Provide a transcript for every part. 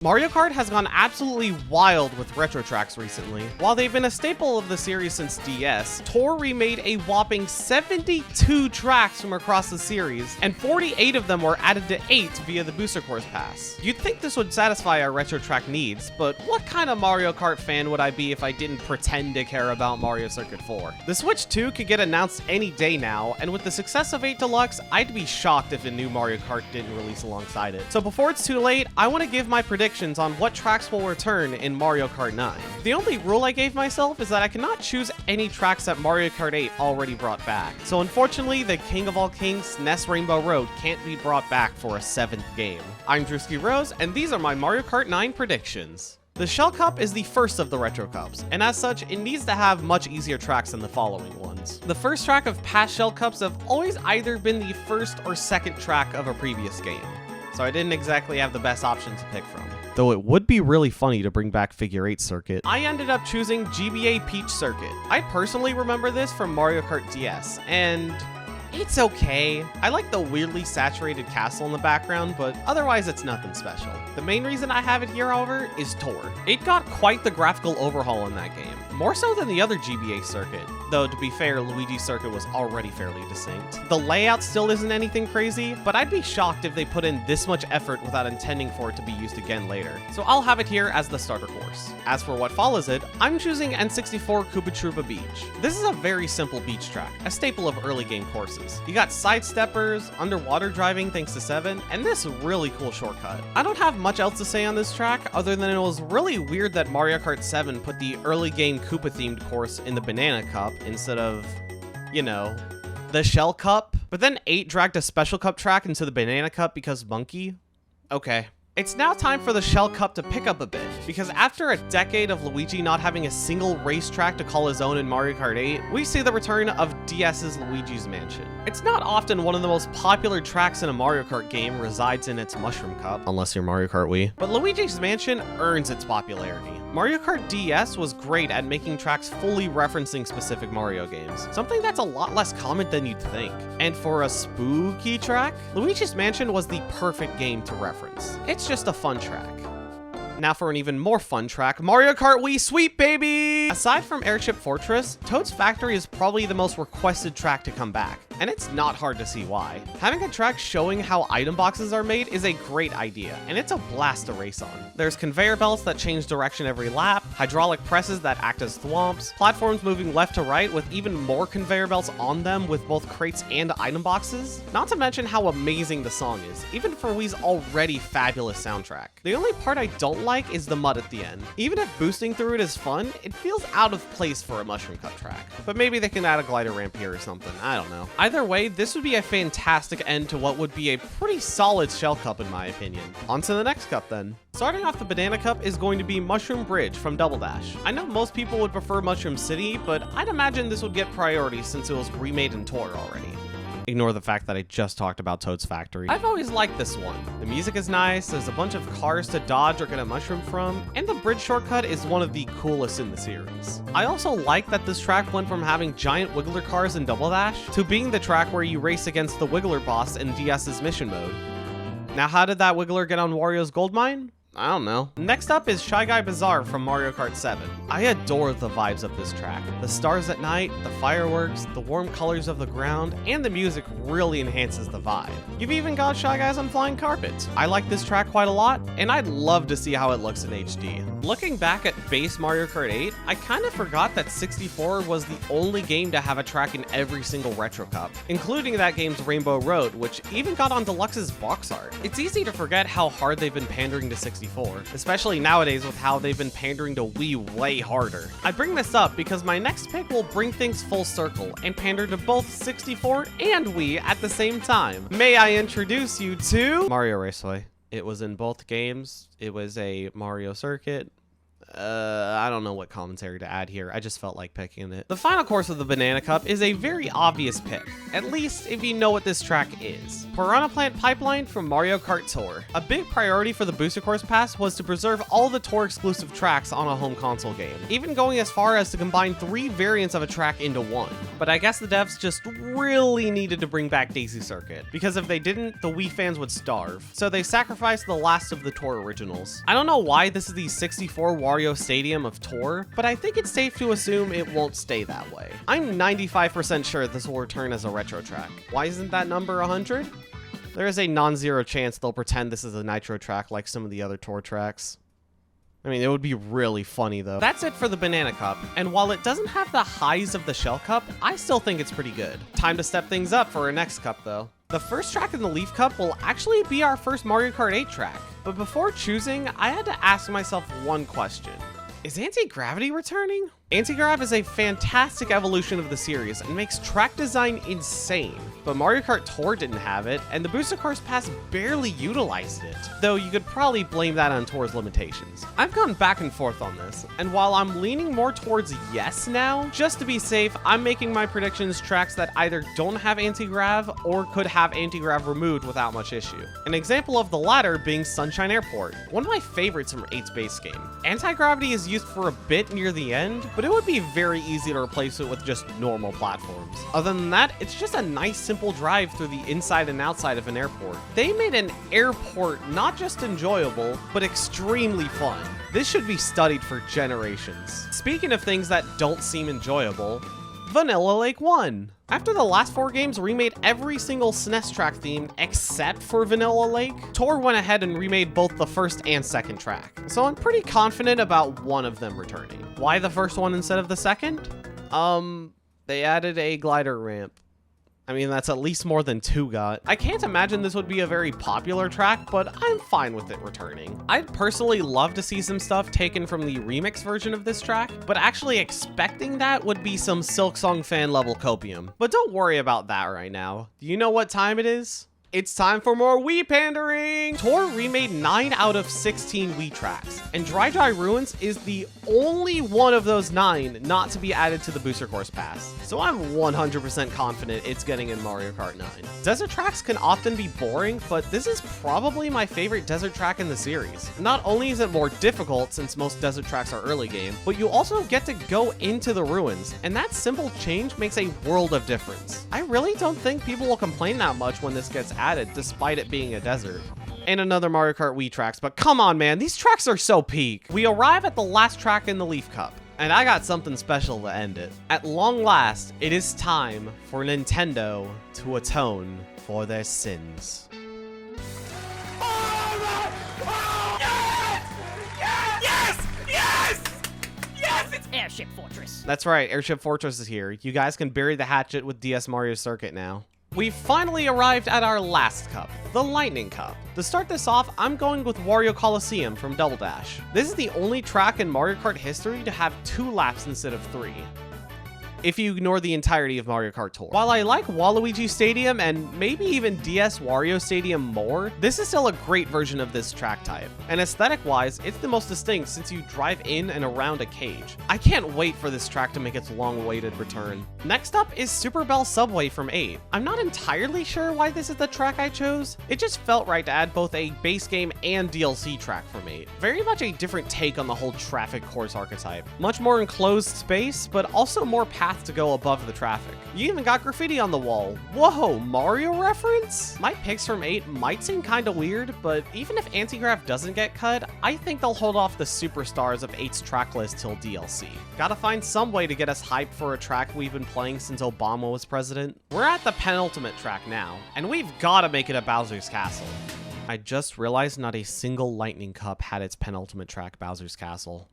Mario Kart has gone absolutely wild with retro tracks recently. While they've been a staple of the series since DS, Tour remade a whopping 72 tracks from across the series, and 48 of them were added to 8 via the Booster Course Pass. You'd think this would satisfy our retro track needs, but what kind of Mario Kart fan would I be if I didn't pretend to care about Mario Circuit 4? The Switch 2 could get announced any day now, and with the success of 8 Deluxe, I'd be shocked if a new Mario Kart didn't release alongside it. So before it's too late, I want to give my predictions on what tracks will return in Mario Kart 9. The only rule I gave myself is that I cannot choose any tracks that Mario Kart 8 already brought back. So unfortunately, the king of all kings, NES Rainbow Road, can't be brought back for a 7th game. I'm Drewski Rose, and these are my Mario Kart 9 predictions. The Shell Cup is the first of the Retro Cups, and as such, it needs to have much easier tracks than the following ones. The first track of past Shell Cups have always either been the first or second track of a previous game, so I didn't exactly have the best option to pick from. Though it would be really funny to bring back Figure 8 Circuit. I ended up choosing GBA Peach Circuit. I personally remember this from Mario Kart DS, and it's okay. I like the weirdly saturated castle in the background, but otherwise it's nothing special. The main reason I have it here, however, is Tour. It got quite the graphical overhaul in that game, more so than the other GBA circuit, though to be fair, Luigi's circuit was already fairly distinct. The layout still isn't anything crazy, but I'd be shocked if they put in this much effort without intending for it to be used again later. So I'll have it here as the starter course. As for what follows it, I'm choosing N64 Koopa Troopa Beach. This is a very simple beach track, a staple of early game courses. You got side steppers, underwater driving thanks to 7, and this really cool shortcut. I don't have much else to say on this track other than it was really weird that Mario Kart 7 put the early game Koopa themed course in the Banana Cup instead of, you know, the Shell Cup. But then 8 dragged a Special Cup track into the Banana Cup because monkey? Okay. It's now time for the Shell Cup to pick up a bit, because after a decade of Luigi not having a single racetrack to call his own in Mario Kart 8, we see the return of DS's Luigi's Mansion. It's not often one of the most popular tracks in a Mario Kart game resides in its Mushroom Cup, unless you're Mario Kart Wii, but Luigi's Mansion earns its popularity. Mario Kart DS was great at making tracks fully referencing specific Mario games, something that's a lot less common than you'd think. And for a spooky track, Luigi's Mansion was the perfect game to reference. It's just a fun track. Now for an even more fun track, Mario Kart Wii Sweep, baby! Aside from Airship Fortress, Toad's Factory is probably the most requested track to come back, and it's not hard to see why. Having a track showing how item boxes are made is a great idea, and it's a blast to race on. There's conveyor belts that change direction every lap, hydraulic presses that act as thwomps, platforms moving left to right with even more conveyor belts on them with both crates and item boxes, not to mention how amazing the song is, even for Wii's already fabulous soundtrack. The only part I don't like is the mud at the end. Even if boosting through it is fun, it feels out of place for a Mushroom Cup track. But maybe they can add a glider ramp here or something, I don't know. Either way, this would be a fantastic end to what would be a pretty solid Shell Cup in my opinion. On to the next cup then. Starting off the Banana Cup is going to be Mushroom Bridge from Double Dash. I know most people would prefer Mushroom City, but I'd imagine this would get priority since it was remade in Tour already. Ignore the fact that I just talked about Toad's Factory. I've always liked this one. The music is nice, there's a bunch of cars to dodge or get a mushroom from, and the bridge shortcut is one of the coolest in the series. I also like that this track went from having giant Wiggler cars in Double Dash to being the track where you race against the Wiggler boss in DS's mission mode. Now how did that Wiggler get on Wario's gold mine? I don't know. Next up is Shy Guy Bazaar from Mario Kart 7. I adore the vibes of this track. The stars at night, the fireworks, the warm colors of the ground, and the music really enhances the vibe. You've even got Shy Guys on flying carpets. I like this track quite a lot, and I'd love to see how it looks in HD. Looking back at base Mario Kart 8, I kind of forgot that 64 was the only game to have a track in every single Retro Cup, including that game's Rainbow Road, which even got on Deluxe's box art. It's easy to forget how hard they've been pandering to 64. Especially nowadays with how they've been pandering to Wii way harder. I bring this up because my next pick will bring things full circle and pander to both 64 and Wii at the same time. May I introduce you to Mario Raceway. It was in both games. It was a Mario circuit. I don't know what commentary to add here. I just felt like picking it. The final course of the Banana Cup is a very obvious pick, at least if you know what this track is. Piranha Plant Pipeline from Mario Kart Tour. A big priority for the Booster Course Pass was to preserve all the Tour exclusive tracks on a home console game, even going as far as to combine 3 variants of a track into one. But I guess the devs just really needed to bring back Daisy Circuit, because if they didn't, the Wii fans would starve. So they sacrificed the last of the Tour originals. I don't know why this is the 64 Wario Stadium of Tour, but I think it's safe to assume it won't stay that way. I'm 95% sure this will return as a retro track. Why isn't that number 100? There is a non-zero chance they'll pretend this is a nitro track like some of the other Tour tracks. I mean, it would be really funny though. That's it for the Banana Cup, and while it doesn't have the highs of the Shell Cup, I still think it's pretty good. Time to step things up for our next cup though. The first track in the Leaf Cup will actually be our first Mario Kart 8 track, but before choosing, I had to ask myself one question. Is Anti-Gravity returning? Anti-Grav is a fantastic evolution of the series and makes track design insane, but Mario Kart Tour didn't have it, and the Booster Course Pass barely utilized it, though you could probably blame that on Tour's limitations. I've gone back and forth on this, and while I'm leaning more towards yes now, just to be safe, I'm making my predictions tracks that either don't have Anti-Grav or could have Anti-Grav removed without much issue. An example of the latter being Sunshine Airport, one of my favorites from 8's base game. Anti-Gravity is used for a bit near the end, but it would be very easy to replace it with just normal platforms. Other than that, it's just a nice simple drive through the inside and outside of an airport. They made an airport not just enjoyable, but extremely fun. This should be studied for generations. Speaking of things that don't seem enjoyable, Vanilla Lake 1. After the last 4 games remade every single SNES track theme except for Vanilla Lake, Tour went ahead and remade both the first and second track. So I'm pretty confident about one of them returning. Why the first one instead of the second? They added a glider ramp. I mean, that's at least more than 2 got. I can't imagine this would be a very popular track, but I'm fine with it returning. I'd personally love to see some stuff taken from the remix version of this track, but actually expecting that would be some Silksong fan level copium. But don't worry about that right now. Do you know what time it is? It's time for more Wii pandering! Tour remade 9 out of 16 Wii tracks, and Dry Dry Ruins is the only one of those 9 not to be added to the Booster Course Pass. So I'm 100% confident it's getting in Mario Kart 9. Desert tracks can often be boring, but this is probably my favorite desert track in the series. Not only is it more difficult since most desert tracks are early game, but you also get to go into the ruins, and that simple change makes a world of difference. I really don't think people will complain that much when this gets added, despite it being a desert. And another Mario Kart Wii tracks, but come on man, these tracks are so peak. We arrive at the last track in the Leaf Cup, and I got something special to end it. At long last, it is time for Nintendo to atone for their sins. Yes! It's Airship Fortress. That's right, Airship Fortress is here. You guys can bury the hatchet with DS Mario Circuit now. We've finally arrived at our last cup, the Lightning Cup. To start this off, I'm going with Wario Colosseum from Double Dash. This is the only track in Mario Kart history to have 2 laps instead of 3. If you ignore the entirety of Mario Kart Tour. While I like Waluigi Stadium and maybe even DS Wario Stadium more, this is still a great version of this track type. And aesthetic-wise, it's the most distinct since you drive in and around a cage. I can't wait for this track to make its long-awaited return. Next up is Super Bell Subway from 8. I'm not entirely sure why this is the track I chose. It just felt right to add both a base game and DLC track from 8. Very much a different take on the whole traffic course archetype. Much more enclosed space, but also more path to go above the traffic. You even got graffiti on the wall. Whoa, Mario reference? My picks from 8 might seem kinda weird, but even if Anti-Grav doesn't get cut, I think they'll hold off the superstars of 8's track list till DLC. Gotta find some way to get us hyped for a track we've been playing since Obama was president. We're at the penultimate track now, and we've gotta make it a Bowser's Castle. I just realized not a single Lightning Cup had its penultimate track Bowser's Castle.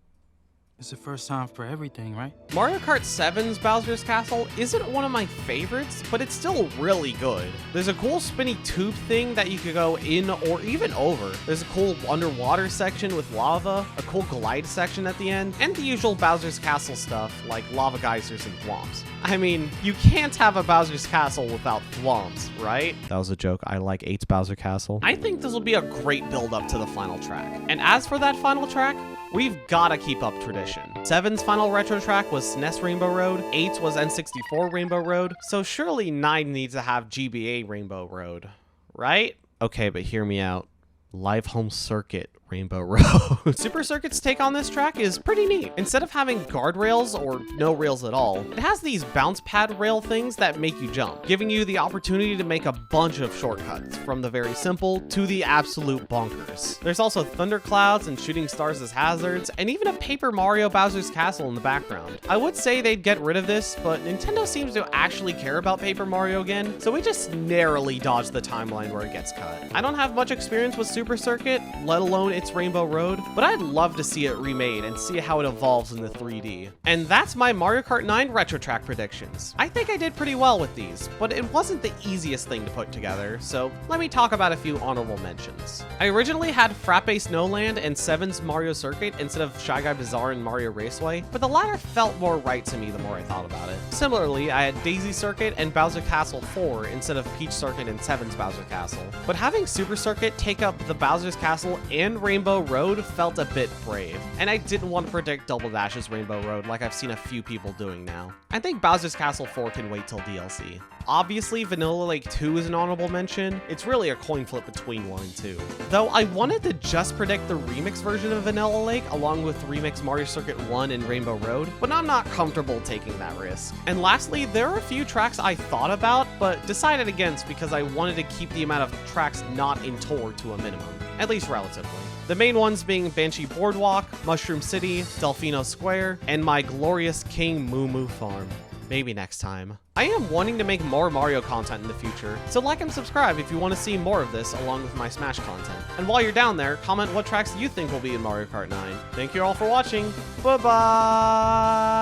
It's the first time for everything, right? Mario Kart 7's Bowser's Castle isn't one of my favorites, but it's still really good. There's a cool spinny tube thing that you could go in or even over. There's a cool underwater section with lava, a cool glide section at the end, and the usual Bowser's Castle stuff like lava geysers and thwomps. I mean, you can't have a Bowser's Castle without thwomps, right? That was a joke. I like 8's Bowser Castle. I think this will be a great build up to the final track. And as for that final track, We've gotta keep up tradition. 7's final retro track was SNES Rainbow Road, 8's was N64 Rainbow Road, so surely 9 needs to have GBA Rainbow Road, right? Okay, but hear me out. Live Home Circuit Rainbow Road. Super Circuit's take on this track is pretty neat. Instead of having guardrails or no rails at all, it has these bounce pad rail things that make you jump, giving you the opportunity to make a bunch of shortcuts, from the very simple to the absolute bonkers. There's also thunderclouds and shooting stars as hazards, and even a Paper Mario Bowser's Castle in the background. I would say they'd get rid of this, but Nintendo seems to actually care about Paper Mario again, so we just narrowly dodge the timeline where it gets cut. I don't have much experience with Super Circuit, let alone its Rainbow Road, but I'd love to see it remade and see how it evolves in the 3D. And that's my Mario Kart 9 retro track predictions. I think I did pretty well with these, but it wasn't the easiest thing to put together, so let me talk about a few honorable mentions. I originally had Frappe Snowland and 7's Mario Circuit instead of Shy Guy Bazaar and Mario Raceway, but the latter felt more right to me the more I thought about it. Similarly, I had Daisy Circuit and Bowser Castle 4 instead of Peach Circuit and 7's Bowser Castle. But having Super Circuit take up the Bowser's Castle and Rainbow Road felt a bit brave, and I didn't want to predict Double Dash's Rainbow Road like I've seen a few people doing now. I think Bowser's Castle 4 can wait till DLC. Obviously, Vanilla Lake 2 is an honorable mention. It's really a coin flip between 1 and 2. Though I wanted to just predict the remix version of Vanilla Lake along with remix Mario Circuit 1 and Rainbow Road, but I'm not comfortable taking that risk. And lastly, there are a few tracks I thought about, but decided against because I wanted to keep the amount of tracks not in Tour to a minimum, at least relatively. The main ones being Banshee Boardwalk, Mushroom City, Delfino Square, and my glorious King Moo Moo Farm. Maybe next time. I am wanting to make more Mario content in the future, so like and subscribe if you want to see more of this along with my Smash content. And while you're down there, comment what tracks you think will be in Mario Kart 9. Thank you all for watching. Bye-bye!